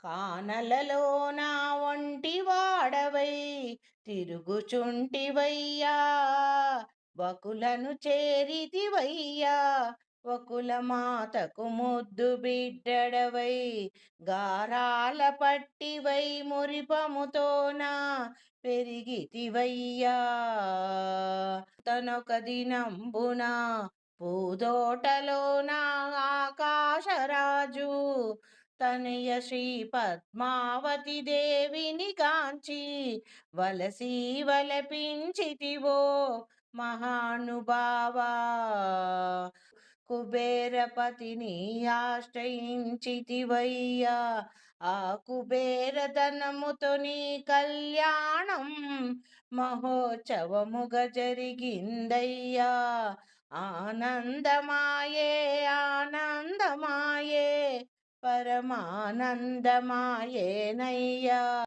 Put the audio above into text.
కానలలో నా ఒంటి వాడవై తిరుగుచుంటివయ్యా, వకులను చేరితివయ్యా. వకుల మాతకు ముద్దు బిడ్డడవై గారాల పట్టివై మురిపముతోన పెరిగితివయ్యా. తనొక దినంబున పూదోటలోన ఆకాశరాజు తనయ శ్రీ పద్మావతి దేవిని గాంచి వలసి వలపించితివో మహానుభావా. కుబేరపతిని ఆశ్రయించితివయ్యా, ఆ కుబేర ధనముతో నీ కళ్యాణం మహోత్సవముగ జరిగిందయ్యా. ఆనందమాయే ఆనందమాయే పరమానందమాయేనయ్యా.